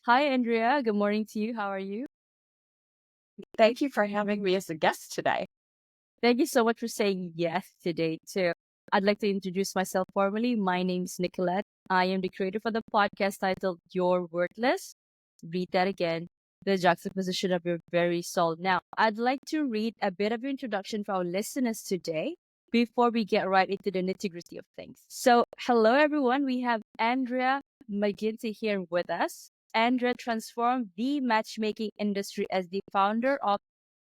Hi, Andrea. Good morning to you. How are you? Thank you for having me as a guest today. Thank you so much for saying yes today, too. I'd like to introduce myself formally. My name is Nicolette. I am the creator for the podcast titled You're Worthless. Read that again. The juxtaposition of your very soul. Now, I'd like to read a bit of your introduction for our listeners today before we get right into the nitty gritty of things. So, hello, everyone. We have Andrea McGinty here with us. Andrea transformed the matchmaking industry as the founder of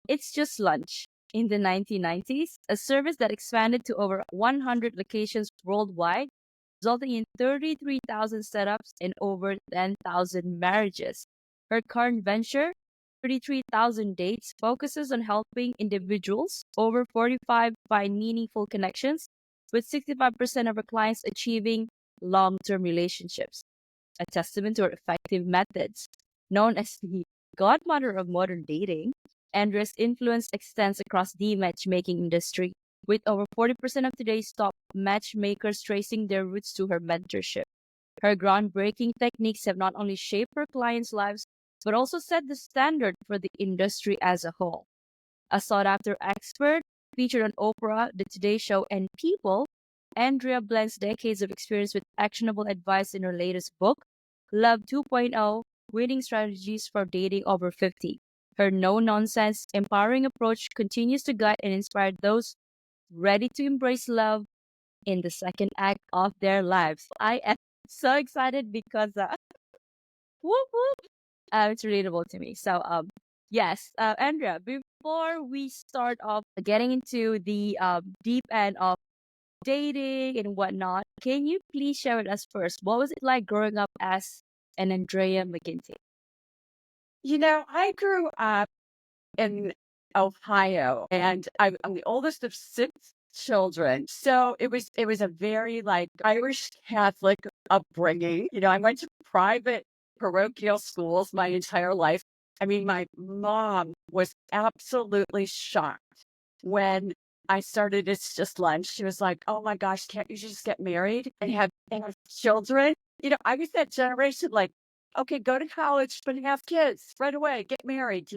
It's Just Lunch in the 1990s, a service that expanded to over 100 locations worldwide, resulting in 33,000 setups and over 10,000 marriages. Her current venture, 33,000 Dates, focuses on helping individuals over 45 find meaningful connections, with 65% of her clients achieving long term relationships, a testament to her effective methods. Known as the Godmother of Modern Dating, Andrea's influence extends across the matchmaking industry, with over 40% of today's top matchmakers tracing their roots to her mentorship. Her groundbreaking techniques have not only shaped her clients' lives, but also set the standard for the industry as a whole. A sought after expert featured on Oprah, The Today Show, and People, Andrea blends decades of experience with actionable advice in her latest book, Love 2.0 Winning Strategies for Dating Over 50. Her no nonsense, empowering approach continues to guide and inspire those ready to embrace love in the second act of their lives. I am so excited because whoop whoop, it's relatable to me. Yes, Andrea, before we start off getting into the deep end of dating and whatnot, can you please share with us first? What was it like growing up as an Andrea McGinty? I grew up in Ohio and I'm the oldest of six children. So it was a very like Irish Catholic upbringing. I went to private parochial schools my entire life. I mean, my mom was absolutely shocked when I started It's Just Lunch. She was like, "Oh my gosh, can't you just get married and have children?" I was that generation like, okay, go to college, but have kids right away, get married,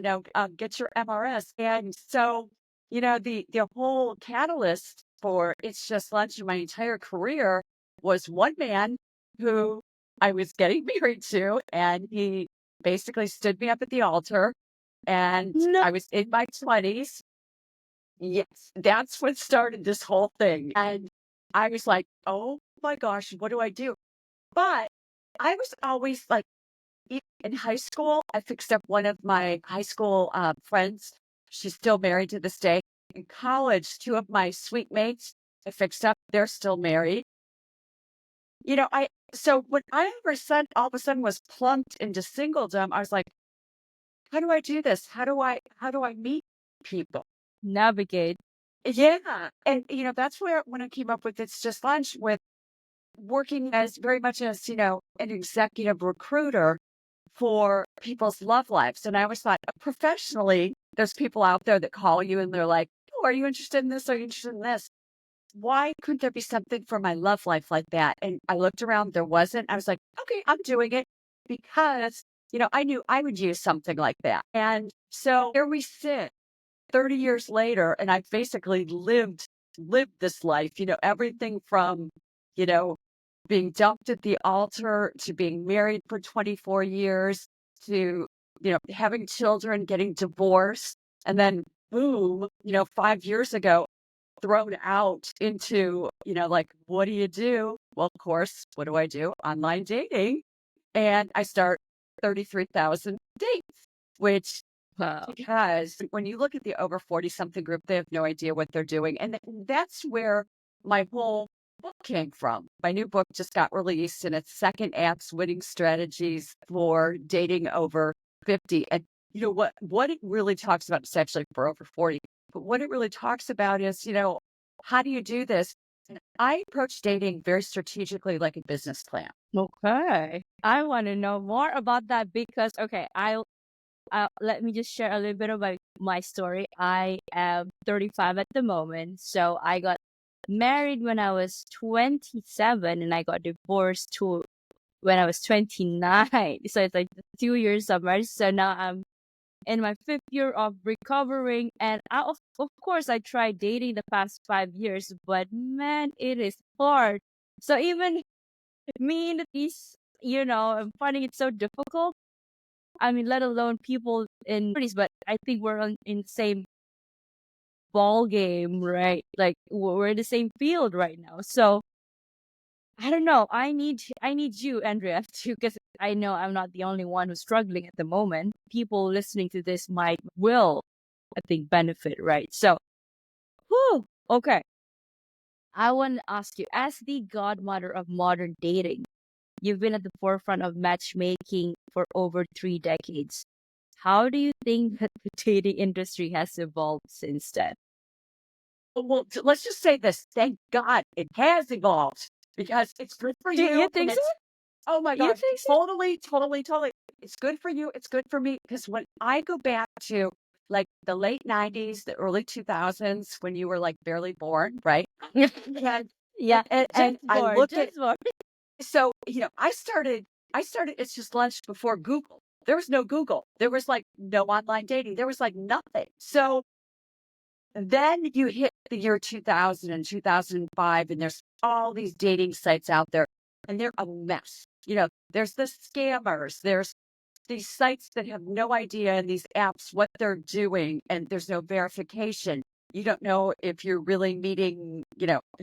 get your MRS. And so, the whole catalyst for It's Just Lunch in my entire career was one man who I was getting married to, and he basically stood me up at the altar, and No. I was in my 20s. Yes, that's what started this whole thing. And I was like, oh my gosh, what do I do? But I was always like, in high school, I fixed up one of my high school friends. She's still married to this day. In college, two of my sweet mates I fixed up. They're still married. I so when I all of a sudden was plunked into singledom, I was like, how do I do this? How do I meet people? Navigate. Yeah. And that's where when I came up with It's Just Lunch with working as very much as, an executive recruiter for people's love lives. And I always thought professionally, there's people out there that call you and they're like, oh, are you interested in this? Are you interested in this? Why couldn't there be something for my love life like that? And I looked around, there wasn't. I was like, okay, I'm doing it because, I knew I would use something like that. And so here we sit 30 years later, and I've basically lived this life, everything from, you know, being dumped at the altar to being married for 24 years to, having children, getting divorced, and then boom, 5 years ago, thrown out into, like, what do you do? Well, of course, what do I do? Online dating. And I start 33,000 dates, which Wow. because when you look at the over 40 something group, they have no idea what they're doing. And that's where my whole book came from. My new book just got released and it's second acts winning strategies for dating over 50. And what it really talks about is actually for over 40. But what it really talks about is, how do you do this? And I approach dating very strategically like a business plan. Okay. I want to know more about that because, okay, let me just share a little bit about my story. I am 35 at the moment. So I got married when I was 27 and I got divorced when I was 29. So it's like 2 years of marriage. So now I'm in my fifth year of recovering. And of course, I tried dating the past 5 years, but man, it is hard. So even me in these, I'm finding it so difficult. I mean, let alone people in 30s, but I think we're in the same ball game, right? Like we're in the same field right now. So I don't know. I need you, Andrea, too, because I know I'm not the only one who's struggling at the moment. People listening to this will, I think, benefit, right? So, whew, okay. I want to ask you, as the godmother of modern dating, you've been at the forefront of matchmaking for over 3 decades. How do you think that the dating industry has evolved since then? Well, let's just say this. Thank God it has evolved because it's good for Do you you. think so? Oh my You gosh, think so? totally, totally, totally. It's good for you. It's good for me because when I go back to like the late 90s, the early 2000s, when you were like barely born, right? And, Yeah, and just I born, look at, just born. so, I started It's Just Lunch before Google. There was no Google. There was like no online dating. There was like nothing. So then you hit the year 2000 and 2005, and there's all these dating sites out there, and they're a mess. There's the scammers, there's these sites that have no idea, and these apps, what they're doing, and there's no verification. You don't know if you're really meeting,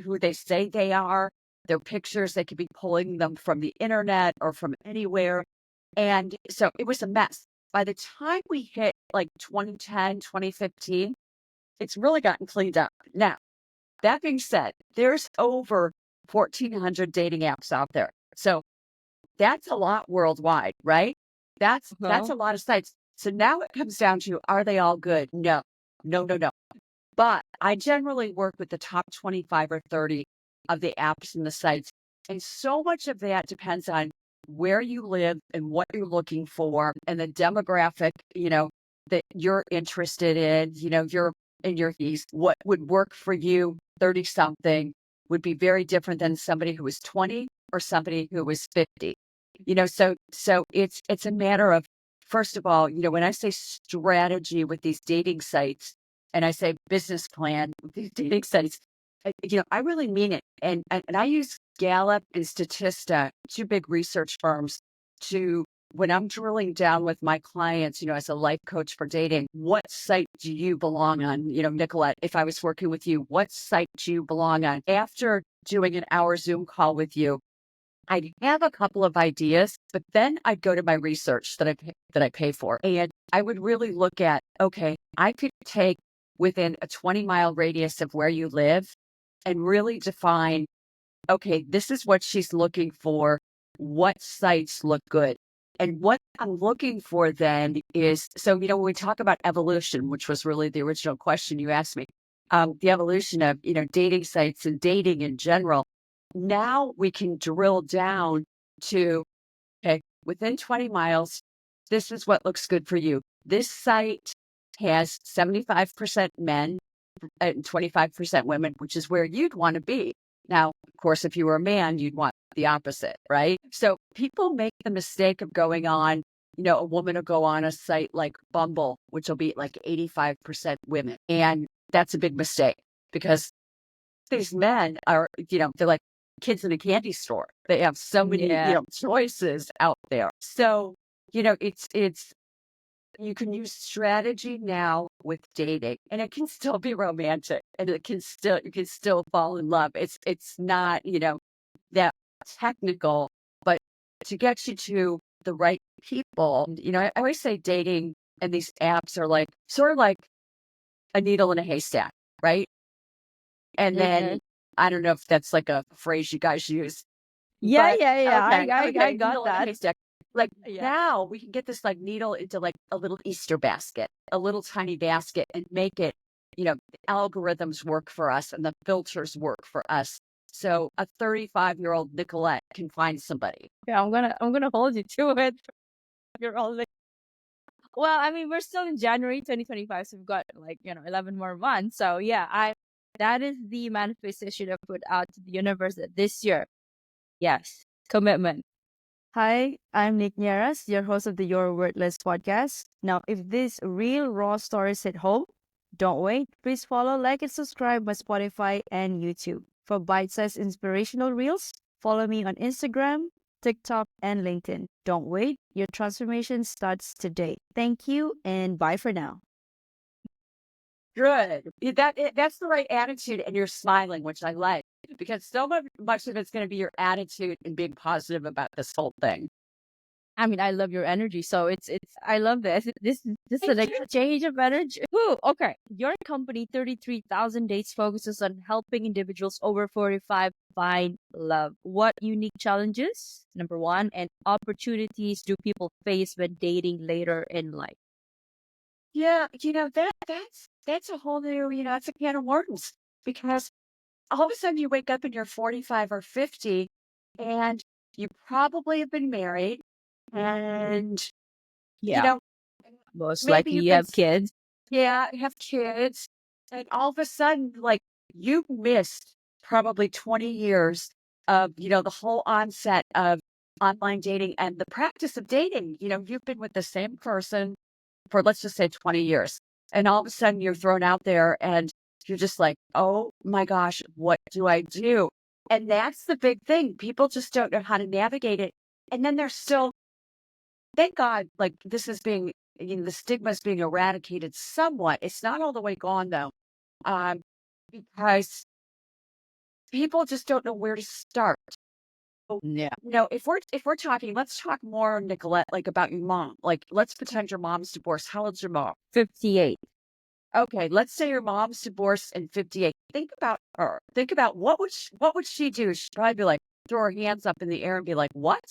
who they say they are. Their pictures, they could be pulling them from the internet or from anywhere. And so it was a mess. By the time we hit like 2010, 2015, it's really gotten cleaned up. Now, that being said, there's over 1,400 dating apps out there. So that's a lot worldwide, right? That's Uh-huh. a lot of sites. So now it comes down to, are they all good? No, no, no, no. But I generally work with the top 25 or 30 of the apps and the sites. And so much of that depends on where you live and what you're looking for and the demographic, that you're interested in. You're in your piece. What would work for you, 30 something, would be very different than somebody who was 20 or somebody who was 50. So it's a matter of, first of all, when I say strategy with these dating sites, and I say business plan with these dating sites, I really mean it. And I use Gallup and Statista, two big research firms, to, when I'm drilling down with my clients, as a life coach for dating, what site do you belong on? Nicolette, if I was working with you, what site do you belong on? After doing an hour Zoom call with you, I'd have a couple of ideas, but then I'd go to my research that I pay for, and I would really look at, okay, I could take within a 20-mile radius of where you live and really define, okay, this is what she's looking for. What sites look good? And what I'm looking for then is, so, when we talk about evolution, which was really the original question you asked me, the evolution of, dating sites and dating in general. Now we can drill down to, okay, within 20 miles, this is what looks good for you. This site has 75% men and 25% women, which is where you'd want to be. Now, of course, if you were a man, you'd want the opposite, right? So people make the mistake of going on, a woman will go on a site like Bumble, which will be like 85% women. And that's a big mistake because these men are, they're like kids in a candy store. They have so many, Yeah. choices out there. So, it's you can use strategy now with dating, and it can still be romantic, and you can still fall in love. It's not, that technical, but to get you to the right people. I always say dating and these apps are like sort of like a needle in a haystack, right? And Mm-hmm. then I don't know if that's like a phrase you guys use, Yeah, but yeah, yeah. okay, I okay, got needle in a that. haystack. Like Yeah. now we can get this like needle into like a little Easter basket, a little tiny basket, and make it, the algorithms work for us and the filters work for us. So a 35-year-old Nicolette can find somebody. Yeah, I'm gonna hold you to it. You're all like, well, I mean, we're still in January 2025, so we've got like, 11 more months. So yeah, that is the manifestation I put out to the universe that this year, yes, commitment. Hi, I'm Nierras, your host of the Your Wordless podcast. Now, if these real raw stories hit home, don't wait. Please follow, like, and subscribe my Spotify and YouTube. For bite-sized inspirational reels, follow me on Instagram, TikTok, and LinkedIn. Don't wait. Your transformation starts today. Thank you, and bye for now. Good. That's the right attitude, and you're smiling, which I like, because so much of it's going to be your attitude and being positive about this whole thing. I mean, I love your energy. So I love this. This is an Thank you. exchange of energy. Ooh, okay. Your company, 33,000 Dates, focuses on helping individuals over 45 find love. What unique challenges, number one, and opportunities do people face when dating later in life? Yeah, that's a whole new, that's a can of worms, because all of a sudden you wake up and you're 45 or 50, and you probably have been married, and you Yeah, know most maybe likely you've you been have kids. yeah, have kids, and all of a sudden, like, you missed probably 20 years of, the whole onset of online dating and the practice of dating. You've been with the same person for, let's just say, 20 years. And all of a sudden you're thrown out there and you're just like, oh my gosh, what do I do? And that's the big thing. People just don't know how to navigate it. And then they're still, thank God, like, this is being, the stigma is being eradicated somewhat. It's not all the way gone though, um, because people just don't know where to start. Yeah. If we're talking, let's talk more, Nicolette, like, about your mom. Like, let's pretend your mom's divorced. How old's your mom? 58. Okay, let's say your mom's divorced in 58. Think about her. Think about what would she do? She'd probably be like, throw her hands up in the air and be like, "What?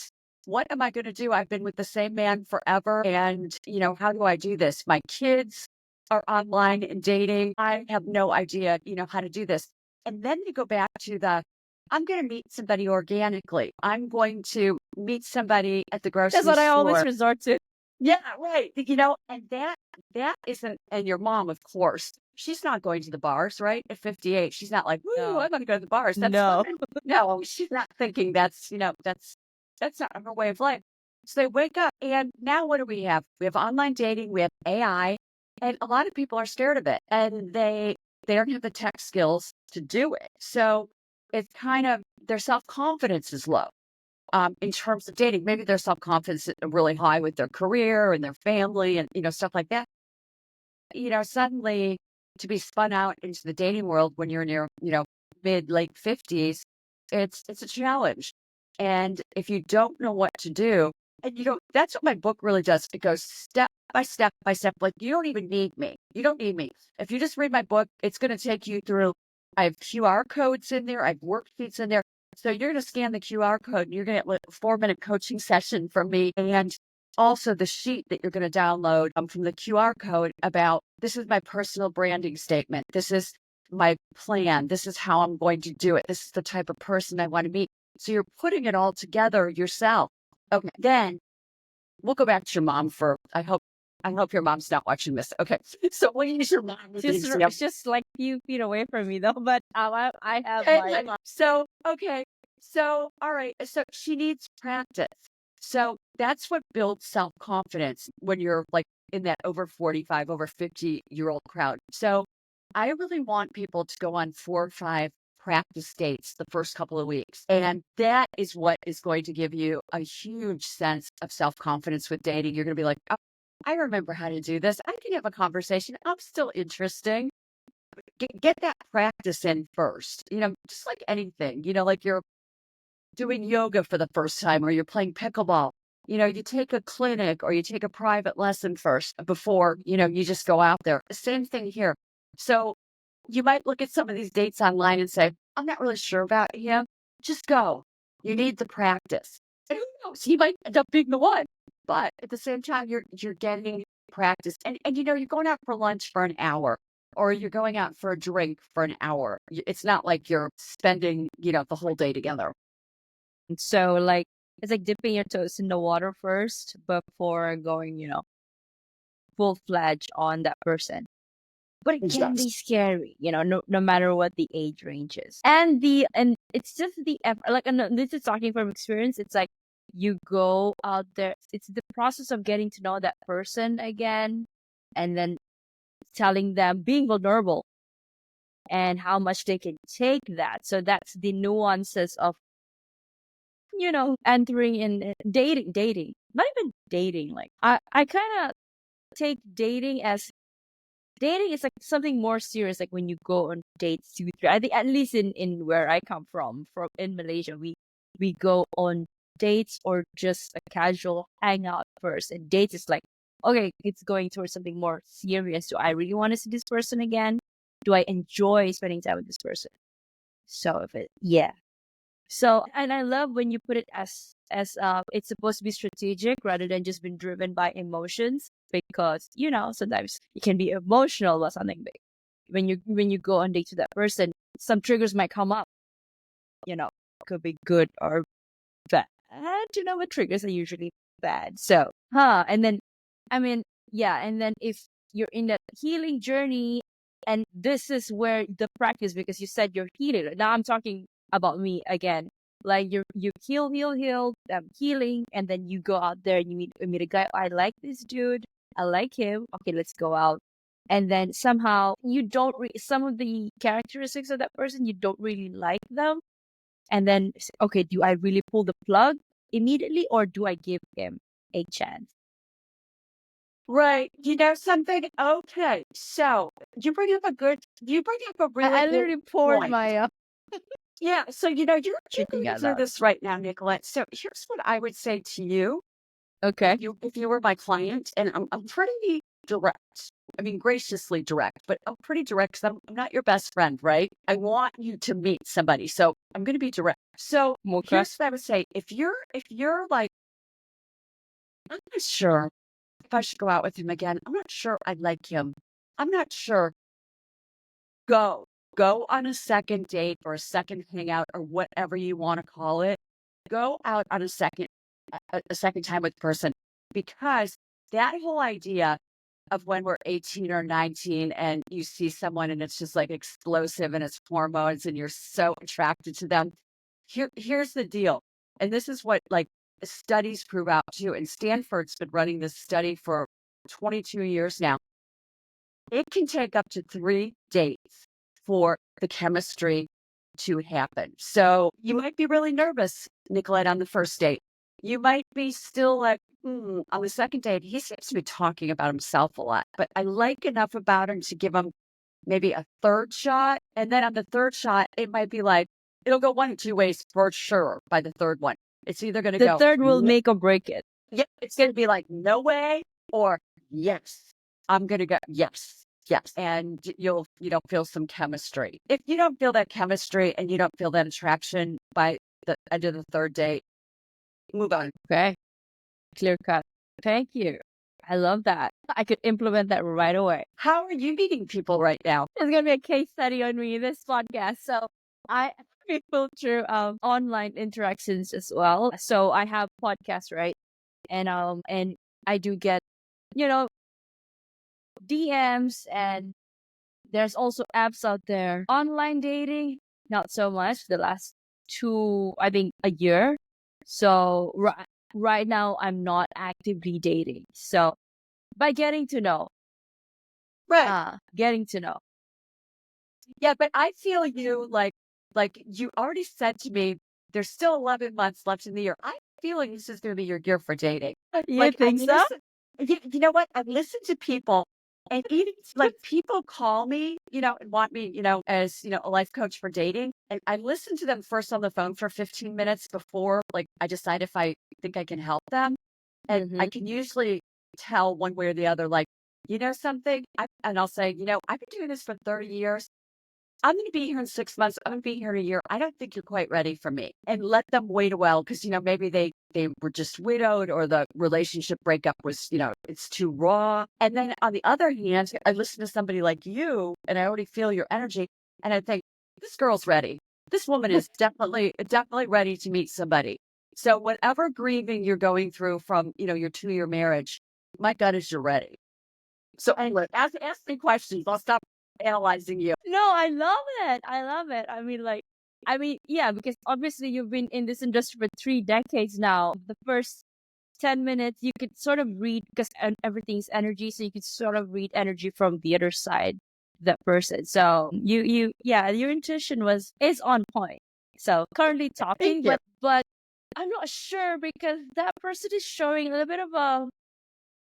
What am I going to do? I've been with the same man forever, and how do I do this? My kids are online and dating. I have no idea, how to do this." And then you go back to I'm going to meet somebody organically. I'm going to meet somebody at the That's grocery what I always store. resort to. Yeah, right. And that isn't, and your mom, of course, she's not going to the bars, right? At 58, she's not like, "Woo, No. I'm gonna go to the bars." That's fine. No. No, she's not thinking that's not her way of life. So they wake up, and now what do we have? We have online dating, we have AI, and a lot of people are scared of it, and they don't have the tech skills to do it. So it's kind of, their self-confidence is low, in terms of dating. Maybe their self-confidence is really high with their career and their family and, stuff like that. Suddenly to be spun out into the dating world when you're in your, mid, late 50s, it's a challenge. And if you don't know what to do, and that's what my book really does. It goes step by step by step. Like, you don't even need me. You don't need me. If you just read my book, it's going to take you through. I have QR codes in there. I have worksheets in there. So you're going to scan the QR code and you're going to get a 4-minute coaching session from me. And also the sheet that you're going to download, from the QR code, about, this is my personal branding statement. This is my plan. This is how I'm going to do it. This is the type of person I want to meet. So you're putting it all together yourself. Okay. Then we'll go back to your mom for, I hope your mom's not watching this. Okay. So we'll use your mom as an example. It's just like a few feet away from me though, but I have Okay, my mom. So, okay. So, all right. So she needs practice. So that's what builds self-confidence when you're, like, in that over 45, over 50-year-old crowd. So I really want people to go on 4 or 5 practice dates the first couple of weeks. And that is what is going to give you a huge sense of self-confidence with dating. You're going to be like, "Oh, I remember how to do this. I can have a conversation. I'm still interesting." Get that practice in first, just like anything, like you're doing yoga for the first time, or you're playing pickleball. You take a clinic or you take a private lesson first before, you just go out there. Same thing here. So you might look at some of these dates online and say, "I'm not really sure about him." Just go. You need the practice. And who knows? He might end up being the one. But at the same time, you're getting practice. And you're going out for lunch for an hour, or you're going out for a drink for an hour. It's not like you're spending, the whole day together. so like it's like dipping your toes in the water first before going, full fledged on that person. But it can be Yes. scary, no matter what the age range is. And it's just the effort. Like, and this is talking from experience. It's like you go out there. It's the process of getting to know that person again, and then telling them, being vulnerable, and how much they can take that. So that's the nuances of, entering in dating, not even dating. Like I kind of take dating is like something more serious. Like when you go on dates, 2 3, I think, at least in where I come from in Malaysia, we go on dates or just a casual hangout first. And dates is like, okay, it's going towards something more serious. Do I really want to see this person again? Do I enjoy spending time with this person? So if it, yeah. So, and I love when you put it as it's supposed to be strategic rather than just being driven by emotions, because sometimes you can be emotional about something big. When you go on dates with that person, some triggers might come up. Could be good or bad. But triggers are usually bad. So, and then, I mean, yeah, and then if you're in that healing journey, and this is where the practice, because you said you're healing. Now I'm talking about me again. Like you heal, healing, and then you go out there and you meet a guy. I like this dude. I like him. Okay, let's go out. And then somehow you don't some of the characteristics of that person, you don't really like them. And then, okay, do I really pull the plug immediately, or do I give him a chance? Right. You know something? Okay. So you bring up a really I good literally poured point. my Yeah. So, you're drinking going out through loud. this right now, Nicolette. So here's what I would say to you. Okay. If you were my client, and I'm pretty direct. I mean, graciously direct, but I'm pretty direct because I'm not your best friend, right? I want you to meet somebody. So I'm going to be direct. So Okay. here's what I would say. If you're like, I'm not sure if I should go out with him again. I'm not sure I like him. I'm not sure. Go. Go on a second date or a second hangout or whatever you want to call it. Go out on a second time with the person, because that whole idea of when we're 18 or 19 and you see someone and it's just like explosive and it's hormones and you're so attracted to them. Here's the deal. And this is what like studies prove out too. And Stanford's been running this study for 22 years now. It can take up to 3 dates for the chemistry to happen. So you might be really nervous, Nicolette, on the first date. You might be still like, on the second date, he seems to be talking about himself a lot, but I like enough about him to give him maybe a third shot. And then on the third shot, it might be like, it'll go one of two ways for sure by the third one. It's either going to The go, third will make or break it. yep, it's going to be like, no way, or yes, I'm going to go, yes, yes. And you don't feel some chemistry. If you don't feel that chemistry and you don't feel that attraction by the end of the third date, move on. Okay. Clear cut. Thank you. I love that. I could implement that right away. How are you meeting people right now? There's going to be a case study on me in this podcast. So I filter online interactions as well. So I have podcasts, right? And I do get, you know, DMs, and there's also apps out there. Online dating, not so much. The last I think a year. So right now, I'm not actively dating. So by getting to know, Right. getting to know. Yeah, but I feel you like you already said to me, there's still 11 months left in the year. I'm feeling this is going to be your year for dating. You Like think so? you know what? I've listened to people, and even like people call me, and want me, as, a life coach for dating. And I listen to them first on the phone for 15 minutes before like I decide if I think I can help them. And I can usually tell one way or the other, like, something, and I'll say, I've been doing this for 30 years. I'm going to be here in 6 months. I'm going to be here in a year. I don't think you're quite ready for me. And let them wait a while because, maybe they were just widowed, or the relationship breakup was, it's too raw. And then on the other hand, I listen to somebody like you and I already feel your energy. And I think, this girl's ready. This woman is definitely ready to meet somebody. So whatever grieving you're going through from, your 2-year marriage, my gut is you're ready. So anyway, ask me questions. I'll stop analyzing you. No, I love it. I love it. I mean, like, I mean, yeah, because obviously you've been in this industry for 3 decades now. The first 10 minutes, you could sort of read, because everything's energy, so you could sort of read energy from the other side, that person. So yeah, your intuition is on point. So currently Thank talking, you. but I'm not sure because that person is showing a little bit of a,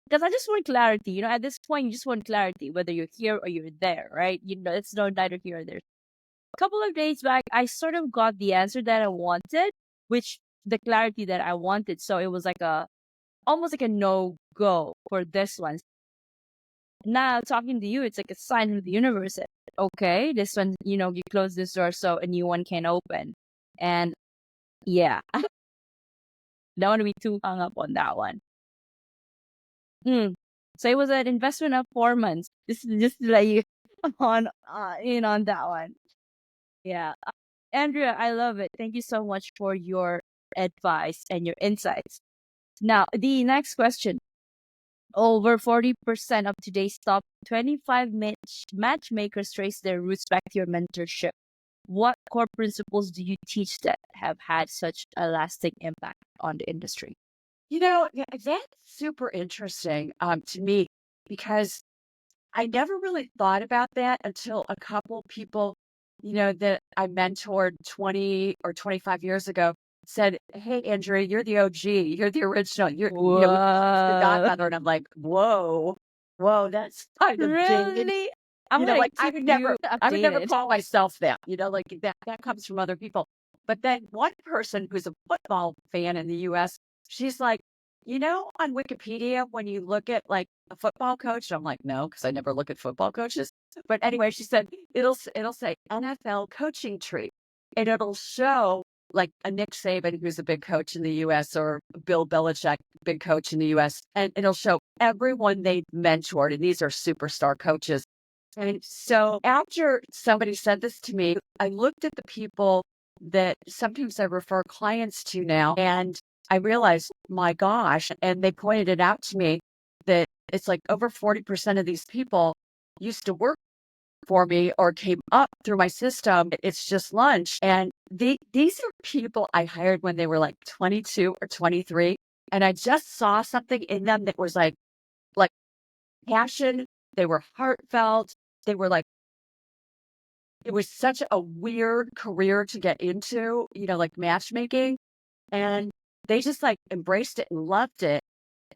because I just want clarity. At this point, you just want clarity, whether you're here or you're there, right? It's no neither here or there. A couple of days back, I sort of got the answer that I wanted, which the clarity that I wanted. So it was like almost like a no go for this one. Now talking to you, it's like a sign from the universe. Okay, this one, you close this door so a new one can open. And yeah, don't want to be too hung up on that one. So it was an investment of 4 months. Just to let you on in on that one. Yeah. Andrea, I love it. Thank you so much for your advice and your insights. Now, the next question. Over 40% of today's top 25 matchmakers trace their roots back to your mentorship. What core principles do you teach that have had such a lasting impact on the industry? Yeah, that's super interesting to me because I never really thought about that until a couple people, that I mentored 20 or 25 years ago said, "Hey, Andrea, you're the OG. You're the original. We the Whoa. Godmother." And I'm like, whoa, that's kind of big. Really? I'm gonna Like keep you I would never updated. call myself that, like that comes from other people. But then one person who's a football fan in the US, she's like, on Wikipedia, when you look at like a football coach, I'm like, no, because I never look at football coaches. But anyway, she said it'll say NFL coaching tree. And it'll show like a Nick Saban, who's a big coach in the US, or Bill Belichick, big coach in the US. And it'll show everyone they mentored. And these are superstar coaches. And so after somebody said this to me, I looked at the people that sometimes I refer clients to now, and I realized, my gosh, and they pointed it out to me that it's like over 40% of these people used to work for me or came up through my system. It's just lunch. And these are people I hired when they were like 22 or 23. And I just saw something in them that was like passion. They were heartfelt. They were like, it was such a weird career to get into, like matchmaking. And they just like embraced it and loved it.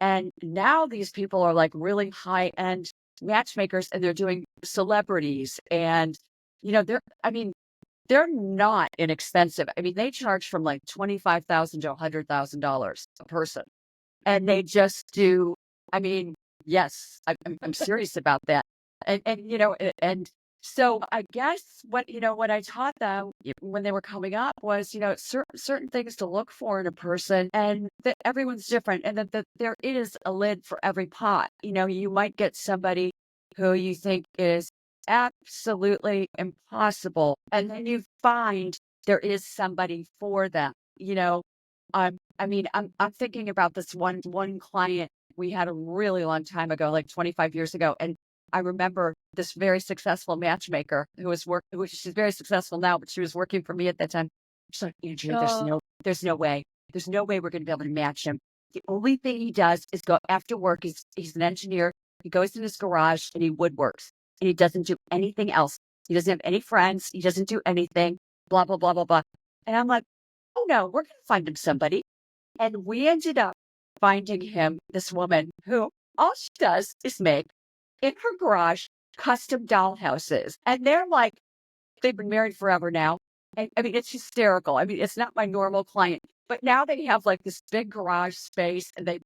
And now these people are like really high end matchmakers, and they're doing celebrities. And, they're not inexpensive. I mean, they charge from like $25,000 to $100,000 a person. And they just do, I mean, yes, I'm serious about that. And so I guess what I taught them when they were coming up was, certain things to look for in a person, and that everyone's different, and that there is a lid for every pot. You might get somebody who you think is absolutely impossible, and then you find there is somebody for them. I'm thinking about this one client we had a really long time ago, like 25 years ago. And I remember this very successful matchmaker she's very successful now, but she was working for me at that time. She's like, Andrea, there's no way. There's no way we're going to be able to match him. The only thing he does is go after work. He's an engineer. He goes in his garage and he woodworks, and he doesn't do anything else. He doesn't have any friends. He doesn't do anything, blah, blah, blah, blah, blah. And I'm like, oh no, we're going to find him somebody. And we ended up finding him this woman who all she does is make in her garage custom doll houses. And they've been married forever now. And I mean, it's hysterical. I mean, it's not my normal client, but now they have like this big garage space, and they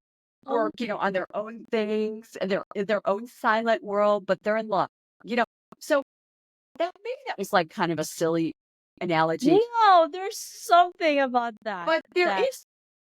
work, on their own things, and they're in their own silent world, but they're in love, you know. So maybe that was like kind of a silly analogy, No, there's something about that. but there That is.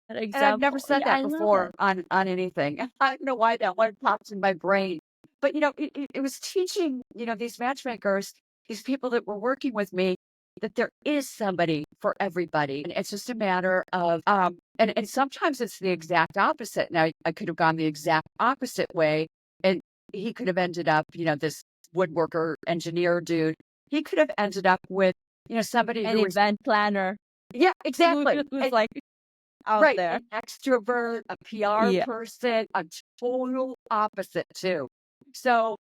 that And I've never example. said Yeah, that I love before it. on anything. I don't know why that one pops in my brain. But it was teaching, these matchmakers, these people that were working with me, that there is somebody for everybody. And it's just a matter of and sometimes it's the exact opposite. Now I could have gone the exact opposite way, and he could have ended up, this woodworker engineer dude. He could have ended up with somebody An who is, event planner yeah, exactly. who's like out Right. there. An extrovert, a PR Yeah. person, a total opposite too. So,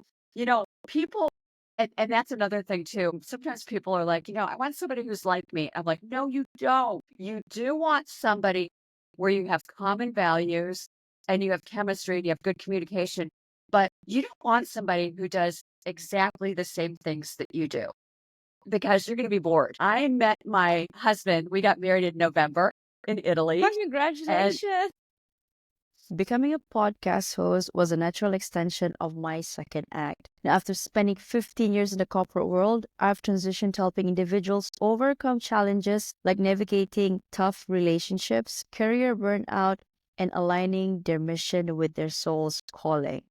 people, and that's another thing too. Sometimes people are like, I want somebody who's like me. I'm like, no, you don't. You do want somebody where you have common values and you have chemistry and you have good communication, but you don't want somebody who does exactly the same things that you do because you're going to be bored. I met my husband. We got married in November in Italy. And Congratulations. Becoming a podcast host was a natural extension of my second act. Now, after spending 15 years in the corporate world, I've transitioned to helping individuals overcome challenges like navigating tough relationships, career burnout, and aligning their mission with their soul's calling.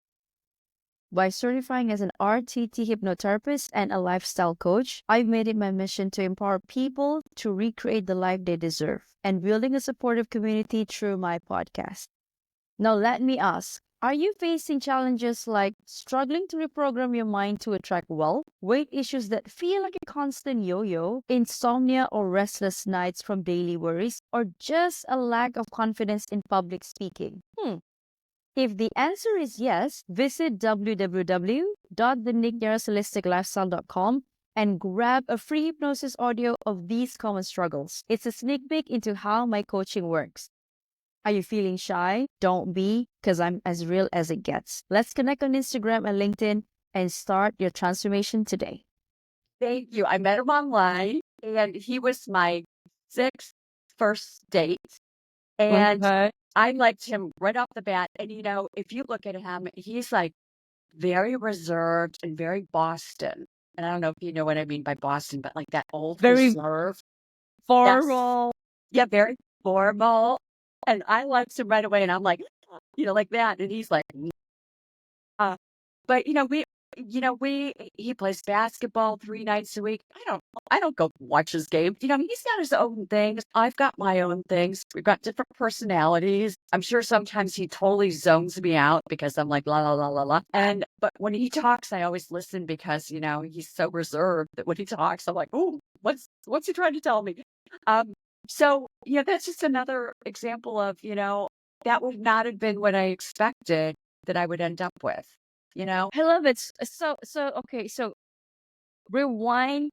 By certifying as an RTT hypnotherapist and a lifestyle coach, I've made it my mission to empower people to recreate the life they deserve and building a supportive community through my podcast. Now, let me ask, are you facing challenges like struggling to reprogram your mind to attract wealth, weight issues that feel like a constant yo-yo, insomnia or restless nights from daily worries, or just a lack of confidence in public speaking? If the answer is yes, visit www.thenierrasholisticlifestyle.com and grab a free hypnosis audio of these common struggles. It's a sneak peek into how my coaching works. Are you feeling shy? Don't be, because I'm as real as it gets. Let's connect on Instagram and LinkedIn and start your transformation today. thank you. I met him online and he was my sixth first date. And Okay. I liked him right off the bat. And, if you look at him, he's like very reserved and very Boston. And I don't know if you know what I mean by Boston, but like that old Very reserve. Yes. formal. Yeah, very formal. And I liked him right away. And I'm like, like that. And he's like, uh, but he plays basketball 3 nights a week. I don't go watch his game. He's got his own things. I've got my own things. We've got different personalities. I'm sure sometimes he totally zones me out because I'm like la la la la la. But when he talks, I always listen because he's so reserved that when he talks, I'm like, oh, what's he trying to tell me? So that's just another example of that would not have been what I expected that I would end up with. I love it. Okay. So rewind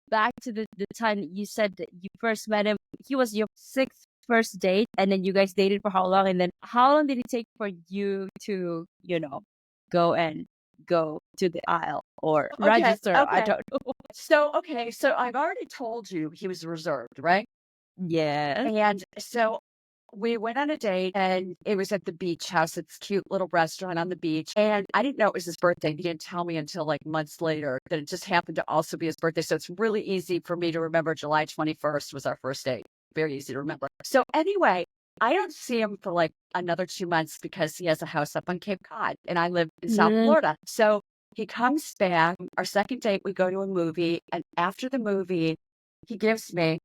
back to the time that you said that you first met him. He was your sixth first date, and then you guys dated for how long? And then how long did it take for you to, go to the aisle or register? I Okay. don't know. So I've already told you he was reserved, right? Yes. And so we went on a date and it was at the beach house. It's a cute little restaurant on the beach. And I didn't know it was his birthday. He didn't tell me until like months later that it just happened to also be his birthday. So it's really easy for me to remember July 21st was our first date. Very easy to remember. So anyway, I don't see him for like another 2 months because he has a house up on Cape Cod and I live in South Florida. So he comes back. Our second date, we go to a movie. And after the movie, he gives me,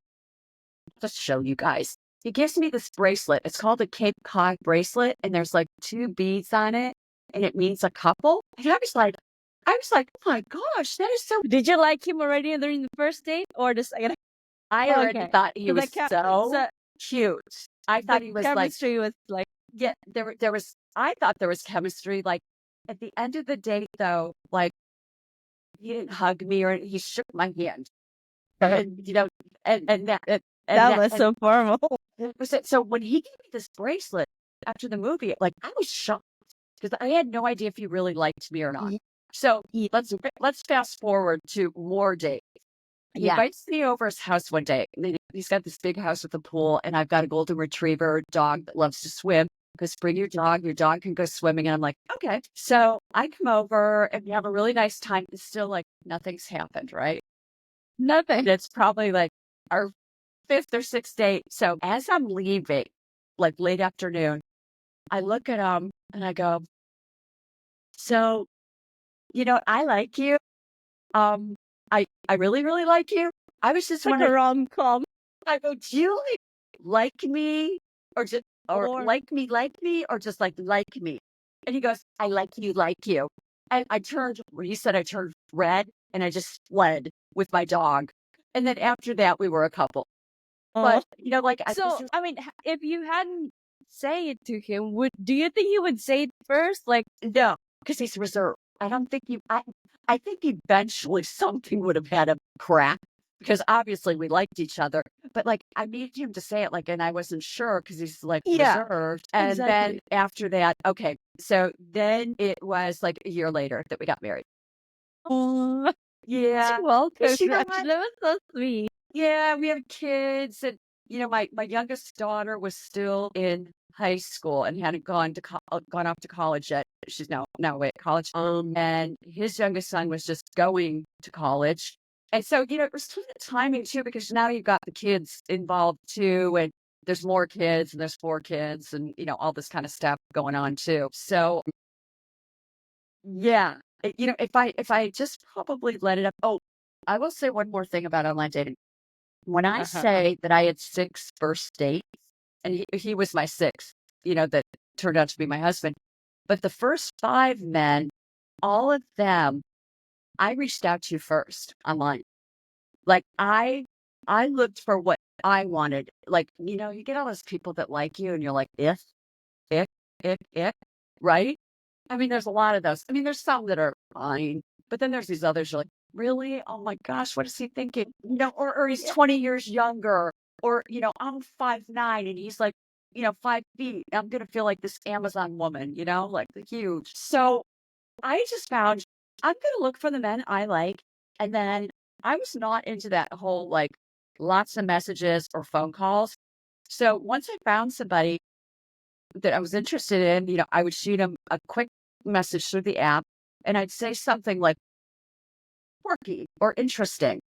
just show you guys. He gives me this bracelet. It's called a Cape Cod bracelet, and there's like 2 beads on it, and it means a couple. And I was like, oh my gosh, that is so. Did you like him already during the first date or the second? I already thought he So was so cute. I thought he was like, chemistry was like, yeah, there was. I thought there was chemistry. Like at the end of the date, though, like he didn't hug me or he shook my hand, and and that. that was so formal. So when he gave me this bracelet after the movie, like I was shocked because I had no idea if he really liked me or not. So let's fast forward to more dates. He invites me over his house one day. And he's got this big house with a pool, and I've got a golden retriever dog that loves to swim. Because bring your dog can go swimming. And I'm like, okay. So I come over and we have a really nice time. It's still like nothing's happened, right? Nothing. It's probably like our fifth or sixth date. So as I'm leaving, like late afternoon, I look at him and I go, so, I like you. I really, really like you. I was just Like a wondering, rom-com. I go, do you like me or just, or like me, or just like me? And he goes, I like you. And he said I turned red and I just fled with my dog. And then after that, we were a couple. But, So, I mean, if you hadn't say it to him, do you think he would say it first? Like, no, because he's reserved. I don't think I think eventually something would have had a crack because obviously we liked each other. But like, I needed him to say it, like, and I wasn't sure because he's like reserved. And then exactly. after that, okay. So then it was like a year later that we got married. Oh, Yeah. well, But you know what? congratulations. That was so sweet. Yeah, we have kids, and my youngest daughter was still in high school and hadn't gone off to college yet. She's now away at college. And his youngest son was just going to college, and so it was sort of timing too because now you've got the kids involved too, and there's more kids and there's 4 kids, and all this kind of stuff going on too. So yeah, if I just probably let it up. Oh, I will say one more thing about online dating. When I say that I had 6 first dates, and he was my 6th, that turned out to be my husband. But the first 5 men, all of them, I reached out to first online. Like I looked for what I wanted. Like, you get all those people that like you and you're like, if, if, right? I mean, there's a lot of those. I mean, there's some that are fine, but then there's these others you're like, really? Oh my gosh, what is he thinking? Or he's 20 years younger, or I'm 5'9" and he's like, 5 feet. I'm gonna feel like this Amazon woman, like the huge. So I just found I'm gonna look for the men I like. And then I was not into that whole like lots of messages or phone calls. So once I found somebody that I was interested in, I would shoot him a quick message through the app and I'd say something like quirky or interesting.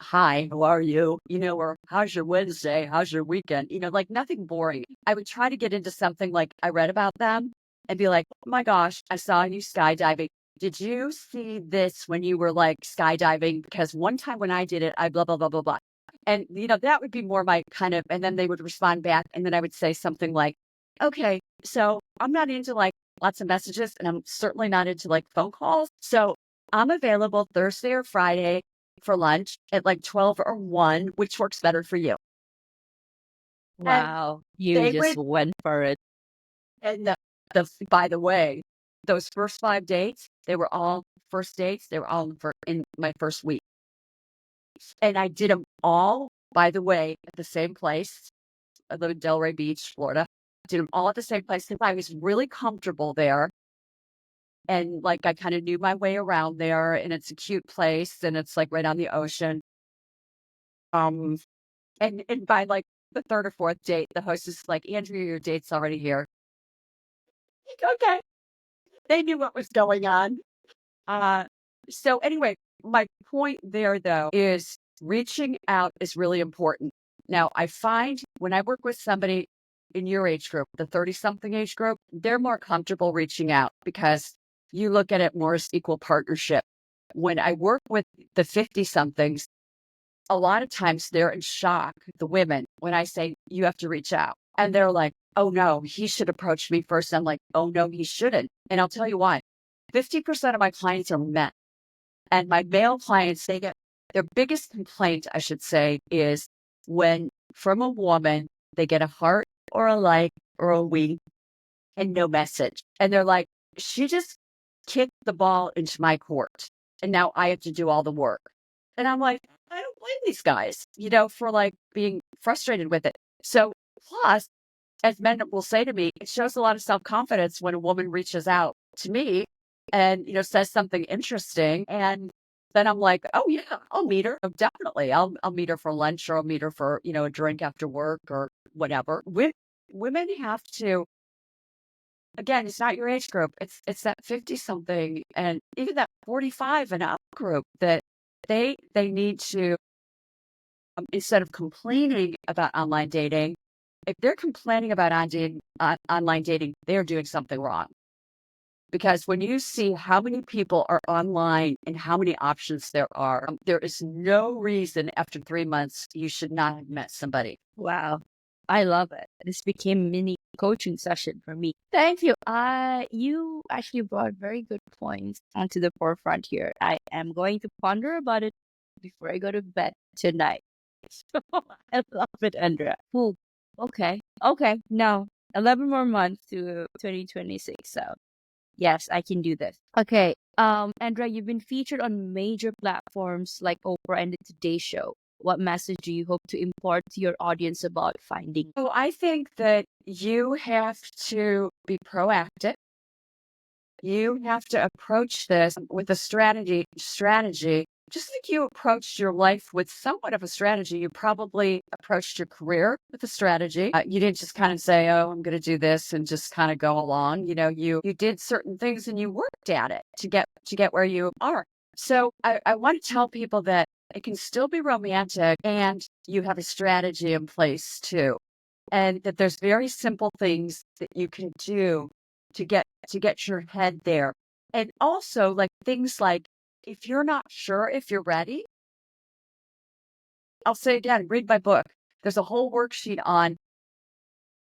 Hi, how are you? Or how's your Wednesday? How's your weekend? Like nothing boring. I would try to get into something like I read about them and be like, oh my gosh, I saw you skydiving. Did you see this when you were like skydiving? Because one time when I did it, I blah, blah, blah, blah, blah. And, that would be more my kind of, and then they would respond back. And then I would say something like, okay, so I'm not into like lots of messages and I'm certainly not into like phone calls. So I'm available Thursday or Friday for lunch at like 12 or 1, which works better for you. And Wow. You they just would, went for it. and by the way, those first 5 dates, they were all first dates. They were all in my first week. And I did them all, by the way, at the same place. I live in Delray Beach, Florida. Did them all at the same place because I was really comfortable there. And like I kind of knew my way around there, and it's a cute place, and it's like right on the ocean. Um, and by like the 3rd or 4th date, the host is like, Andrea, your date's already here. Like, okay. They knew what was going on. So anyway, my point there though is reaching out is really important. Now I find when I work with somebody in your age group, the 30-something age group, they're more comfortable reaching out because you look at it more as equal partnership. When I work with the 50-somethings, a lot of times they're in shock, the women, when I say you have to reach out. And they're like, oh no, he should approach me first. I'm like, oh no, he shouldn't. And I'll tell you why. 50% of my clients are men. And my male clients, they get their biggest complaint, I should say, is when from a woman, they get a heart or a like or a we and no message. And they're like, she just kicked the ball into my court. And now I have to do all the work. And I'm like, I don't blame these guys, for like being frustrated with it. So plus, as men will say to me, it shows a lot of self-confidence when a woman reaches out to me and, says something interesting. And then I'm like, oh yeah, I'll meet her. Oh, definitely. I'll meet her for lunch or I'll meet her for, a drink after work or whatever. Women have to, again, it's not your age group. It's that 50-something and even that 45 and up group that they need to, instead of complaining about online dating, if they're complaining about online dating, they're doing something wrong. Because when you see how many people are online and how many options there are, there is no reason after 3 months you should not have met somebody. Wow. I love it. This became a mini coaching session for me. Thank you. You actually brought very good points onto the forefront here. I am going to ponder about it before I go to bed tonight. I love it, Andrea. Cool. Okay. Okay. Now, 11 more months to 2026. So, yes, I can do this. Okay. Andrea, you've been featured on major platforms like Oprah and the Today Show. What message do you hope to impart to your audience about finding? So I think that you have to be proactive. You have to approach this with a strategy, just like you approached your life with somewhat of a strategy. You probably approached your career with a strategy. You didn't just kind of say, "Oh, I'm going to do this," and just kind of go along. You did certain things and you worked at it to get where you are. So I want to tell people that it can still be romantic and you have a strategy in place too. And that there's very simple things that you can do to get your head there. And also like things like if you're not sure if you're ready, I'll say again, read my book. There's a whole worksheet on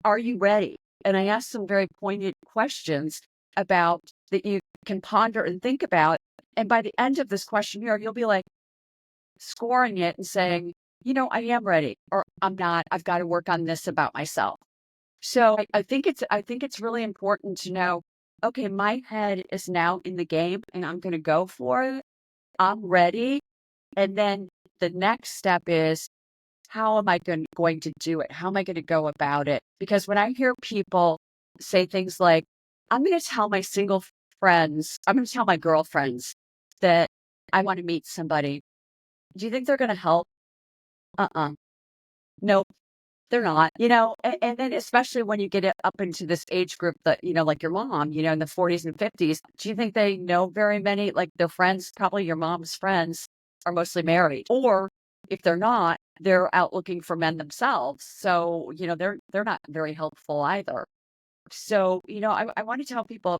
are you ready? And I ask some very poignant questions about that you can ponder and think about. And by the end of this questionnaire, you'll be like scoring it and saying, I am ready or I'm not. I've got to work on this about myself. So I think it's really important to know, okay, my head is now in the game and I'm going to go for it. I'm ready. And then the next step is, how am I going to do it? How am I going to go about it? Because when I hear people say things like, I'm going to tell my single friends, I'm going to tell my girlfriends that I want to meet somebody. Do you think they're going to help? Uh-uh. Nope. They're not, and then especially when you get it up into this age group that, like your mom, in the 40s and 50s, do you think they know very many, like their friends, probably your mom's friends are mostly married, or if they're not, they're out looking for men themselves. So, they're not very helpful either. So, I want to tell people,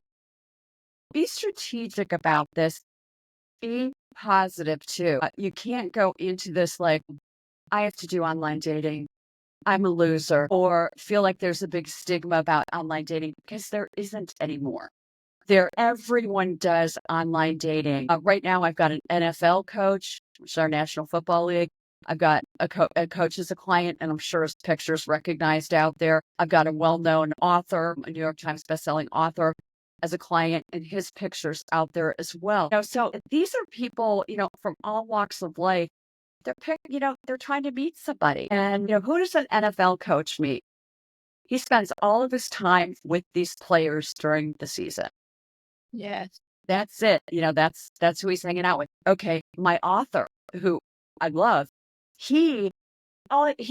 be strategic about this, be positive too. You can't go into this like, I have to do online dating. I'm a loser, or feel like there's a big stigma about online dating because there isn't anymore. Everyone does online dating. Right now, I've got an NFL coach, which is our National Football League. I've got a coach as a client, and I'm sure his picture's recognized out there. I've got a well-known author, a New York Times bestselling author, as a client, and his picture's out there as well. So these are people, from all walks of life. They're trying to meet somebody. And, who does an NFL coach meet? He spends all of his time with these players during the season. Yes. That's it. That's who he's hanging out with. Okay. My author, who I love, he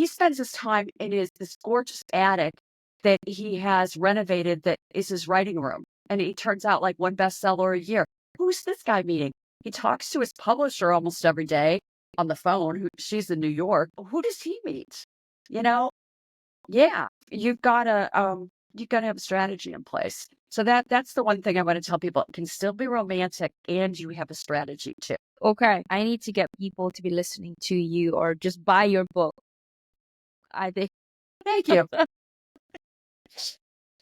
spends his time in this gorgeous attic that he has renovated that is his writing room. And he turns out like one bestseller a year. Who's this guy meeting? He talks to his publisher almost every day on the phone. She's in New York. Who does he meet? Yeah, you've got to have a strategy in place. So that's the one thing I want to tell people. It can still be romantic and you have a strategy too. Okay. I need to get people to be listening to you or just buy your book. I think. Thank you.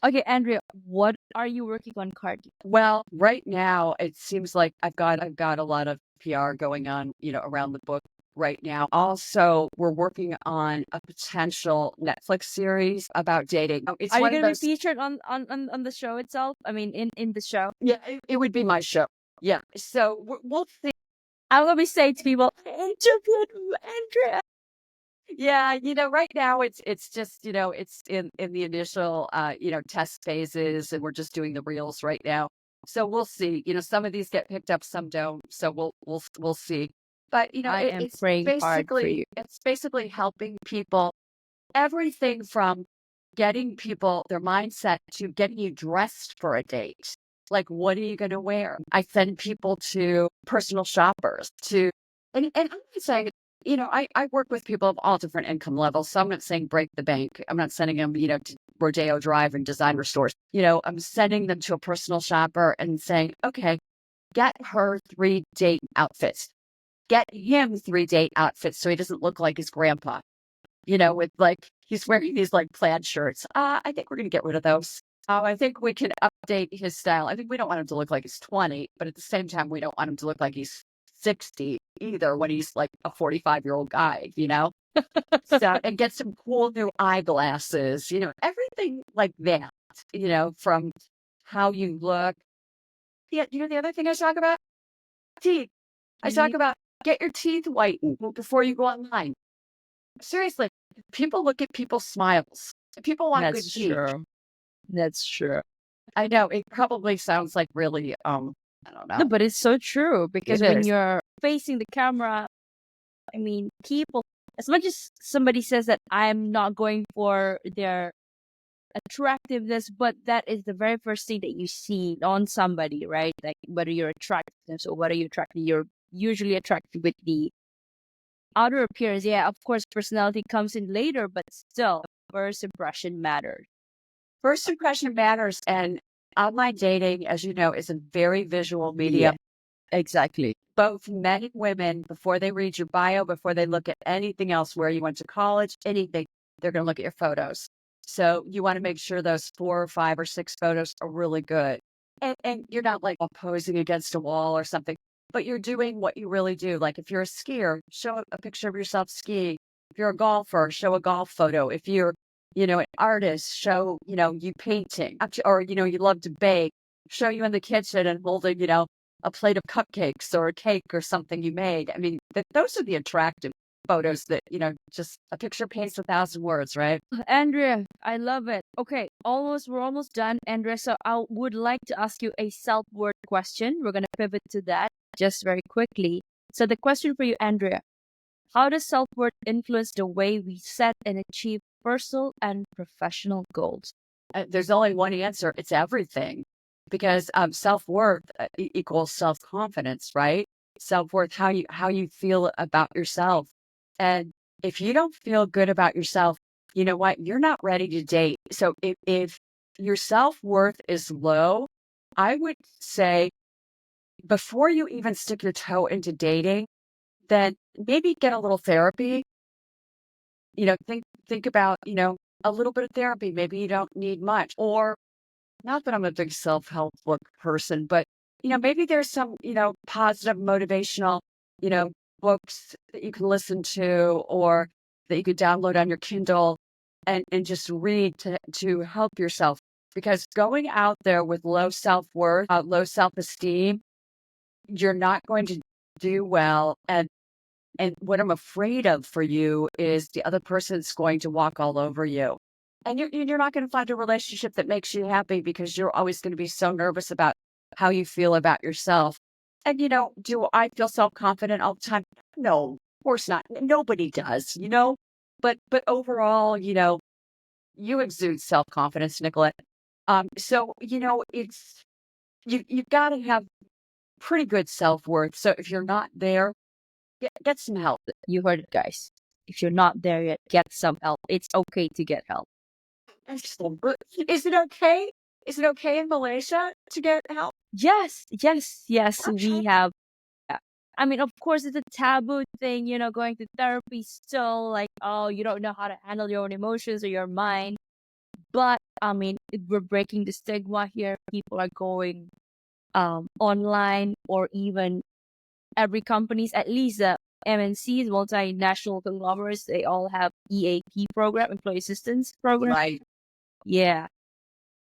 Okay, Andrea, what are you working on currently? Well, right now it seems like I've got a lot of PR going on, around the book right now. Also, we're working on a potential Netflix series about dating. It's Are you one of going to be those. featured on the show itself? I mean, in the show? Yeah, it would be my show. Yeah. So we'll see. I'm going to be saying to people, interview Andrea. Yeah, right now it's just, it's in the initial test phases and we're just doing the reels right now. So we'll see. Some of these get picked up, some don't. So we'll see. But I am praying hard for you. it's basically helping people, everything from getting people their mindset to getting you dressed for a date. Like, what are you going to wear? I send people to personal shoppers and I'm not saying, I work with people of all different income levels. So I'm not saying break the bank. I'm not sending them, to Rodeo Drive and designer stores. I'm sending them to a personal shopper and saying, okay, get her 3 date outfits. Get him 3 date outfits so he doesn't look like his grandpa, with like, he's wearing these like plaid shirts. I think we're going to get rid of those. I think we can update his style. I think we don't want him to look like he's 20, but at the same time, we don't want him to look like he's 60. either when he's like a 45-year-old guy, So, and get some cool new eyeglasses, everything like that, from how you look. Yeah, the other thing I talk about? Teeth. I talk about get your teeth whitened before you go online. Seriously, people look at people's smiles. People want good That's teeth. true. That's true. I know it probably sounds like really, I don't No, know. but it's so true because It when is. you're facing the camera, I mean, people, as much as somebody says that I'm not going for their attractiveness, but that is the very first thing that you see on somebody, right? Like whether you're attractiveness or whether you're usually attracted with the outer appearance. Yeah, of course, personality comes in later, but still, first impression matters. First impression matters. And online dating, as you know, is a very visual Yeah, medium. exactly. Both men and women, before they read your bio, before they look at anything else, where you went to college, anything, they're going to look at your photos. So you want to make sure those 4 or 5 or 6 photos are really good. And you're not like posing against a wall or something, but you're doing what you really do. Like if you're a skier, show a picture of yourself skiing. If you're a golfer, show a golf photo. If you're, an artist, show, you painting. Or, you love to bake, show you in the kitchen and holding, a plate of cupcakes or a cake or something you made. I mean, those are the attractive photos that, just a picture paints 1,000 words, right? Andrea, I love it. Okay, we're almost done, Andrea. So I would like to ask you a self-worth question. We're gonna pivot to that just very quickly. So the question for you, Andrea, how does self-worth influence the way we set and achieve personal and professional goals? There's only one answer. It's everything, because self-worth equals self-confidence, right? Self-worth, how you feel about yourself. And if you don't feel good about yourself, you know what? You're not ready to date. So if your self-worth is low, I would say before you even stick your toe into dating, then maybe get a little therapy. Think about, a little bit of therapy. Maybe you don't need much. Or not that I'm a big self-help book person, but maybe there's some, positive motivational, you know, books that you can listen to or that you could download on your Kindle and just read to help yourself. Because going out there with low self-worth, low self-esteem, you're not going to do well. And what I'm afraid of for you is the other person's going to walk all over you. And you're not going to find a relationship that makes you happy because you're always going to be so nervous about how you feel about yourself. And, do I feel self-confident all the time? No, of course not. Nobody does, but overall, you exude self-confidence, Nicolette. So, you've got to have pretty good self-worth. So if you're not there, get some help. You heard it, guys. If you're not there yet, get some help. It's okay to get help. Excellent. Is it okay? Is it okay in Malaysia to get help? Yes, yes, yes. Okay. We have. I mean, of course, it's a taboo thing, going to therapy still like, oh, you don't know how to handle your own emotions or your mind. But I mean, we're breaking the stigma here. People are going online, or even every companies, at least the MNCs, multinational conglomerates, they all have EAP program, employee assistance program. Right. Yeah.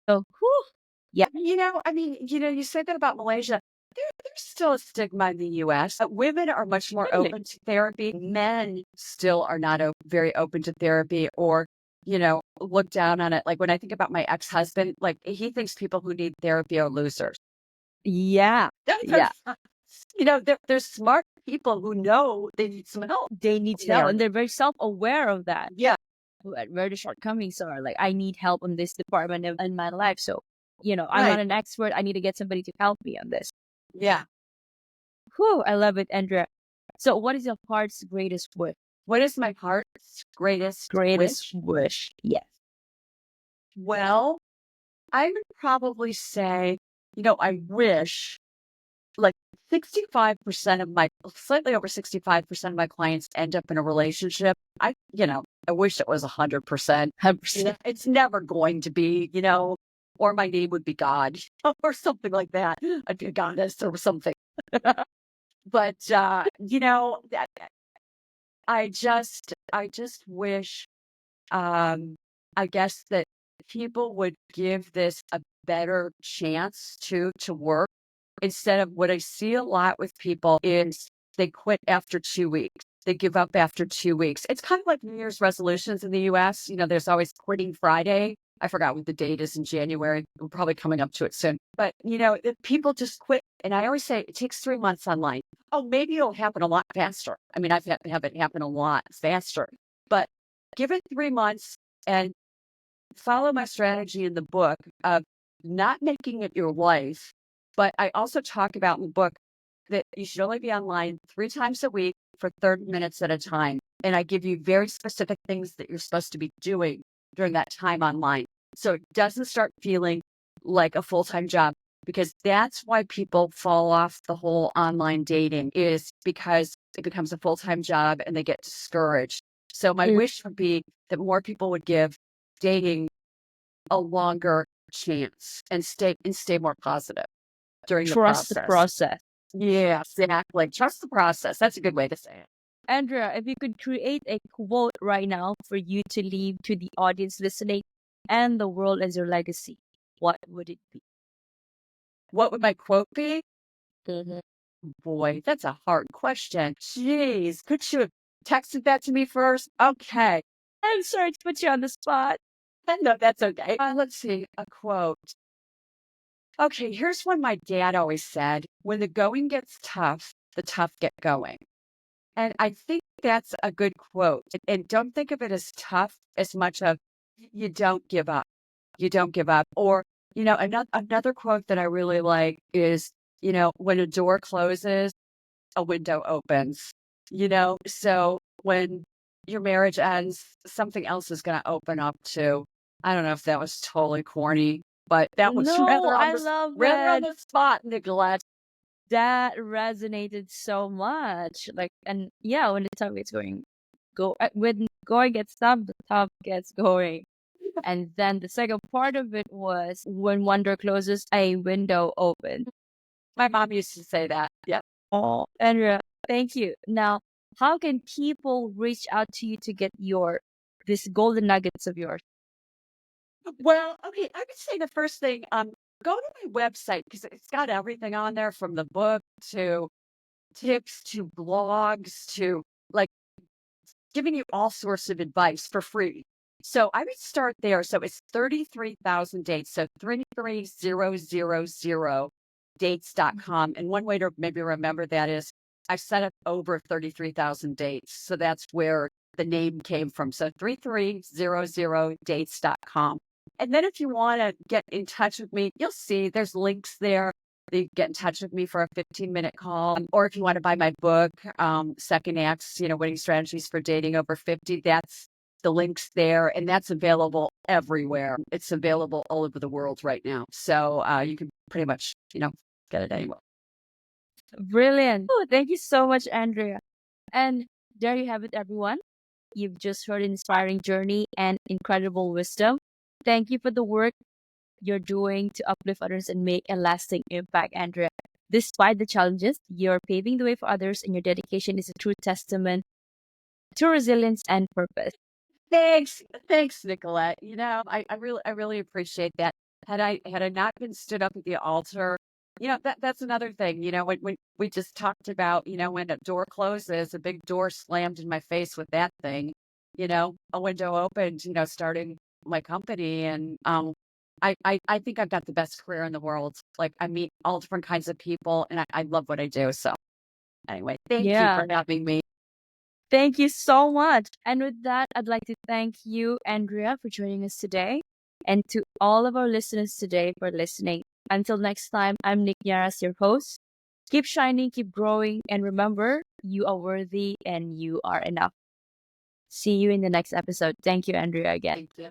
So, whew, yeah. You said that about Malaysia. There's still a stigma in the US. Women are much more Really? open to therapy. Men still are not very open to therapy, or, look down on it. Like when I think about my ex-husband, like he thinks people who need therapy are losers. Yeah. Yeah. There's smart people who know they need some help. They need They help, are. and they're very self-aware of that. Yeah. Where the shortcomings are. Like, I need help on this department in my life. So, I'm Right. not an expert. I need to get somebody to help me on this. Yeah. Whew, I love it, Andrea. So, what is your heart's greatest wish? What is my heart's greatest Wish. Yes. Well, I would probably say, I wish like 65% of slightly over 65% of my clients end up in a relationship. I wish it was 100%. 100%. It's never going to be, or my name would be God or something like that. I'd be a goddess or something. But I just wish, I guess that people would give this a better chance to work, instead of what I see a lot with people is they quit after 2 weeks. They give up after 2 weeks. It's kind of like New Year's resolutions in the US. There's always quitting Friday. I forgot what the date is in January. We're probably coming up to it soon. But, people just quit. And I always say it takes 3 months online. Oh, maybe it'll happen a lot faster. I mean, I've had it happen a lot faster. But give it 3 months and follow my strategy in the book of not making it your life. But I also talk about in the book that you should only be online 3 times a week for 30 minutes at a time. And I give you very specific things that you're supposed to be doing during that time online. So it doesn't start feeling like a full-time job, because that's why people fall off the whole online dating, is because it becomes a full-time job and they get discouraged. So my wish would be that more people would give dating a longer chance and stay more positive during the Trust the process. process. Yeah, exactly. Trust the process. That's a good way to say it. Andrea, if you could create a quote right now for you to leave to the audience listening and the world as your legacy, what would it be? What would my quote be? Mhm. Boy, that's a hard question. Jeez, could you have texted that to me first? Okay. I'm sorry to put you on the spot. No, that's okay. Let's see, a quote. Okay, here's one my dad always said: when the going gets tough, the tough get going. And I think that's a good quote. And don't think of it as tough as much of you don't give up. You don't give up. Or, another quote that I really like is, when a door closes, a window opens. So when your marriage ends, something else is going to open up too. I don't know if that was totally corny, but that was No, I love rather on that. the spot, Nicolette. That resonated so much. Like, and yeah, when the tough gets going, when going gets tough, the tough gets going. And then the second part of it was when one door closes, a window opens. My mom used to say that. Yeah. Oh, Andrea, thank you. Now, how can people reach out to you to get this golden nuggets of yours? Well, okay, I would say the first thing, go to my website, because it's got everything on there, from the book to tips to blogs to, like, giving you all sorts of advice for free. So I would start there. So it's 33,000 dates. So 33000 dates.com. And one way to maybe remember that is I've set up over 33,000 dates. So that's where the name came from. So 3300 dates.com. And then if you want to get in touch with me, you'll see there's links there. You can get in touch with me for a 15-minute call. Or if you want to buy my book, Second Acts, Winning Strategies for Dating Over 50, that's the links there. And that's available everywhere. It's available all over the world right now. So you can pretty much, get it anywhere. Brilliant. Oh, thank you so much, Andrea. And there you have it, everyone. You've just heard an inspiring journey and incredible wisdom. Thank you for the work you're doing to uplift others and make a lasting impact, Andrea. Despite the challenges, you're paving the way for others, and your dedication is a true testament to resilience and purpose. Thanks, Nicolette. I really appreciate that. Had I not been stood up at the altar, that's another thing. When we just talked about, when a door closes, a big door slammed in my face with that thing. A window opened. Starting my company, and I think I've got the best career in the world. Like, I meet all different kinds of people, and I love what I do. So anyway, thank you Yeah. for having me. Thank you so much. And with that, I'd like to thank you, Andrea, for joining us today, and to all of our listeners today for listening. Until next time, I'm Nierras, your host. Keep shining, keep growing, and remember, you are worthy and you are enough. See you in the next episode. Thank you, Andrea, again. Thank you.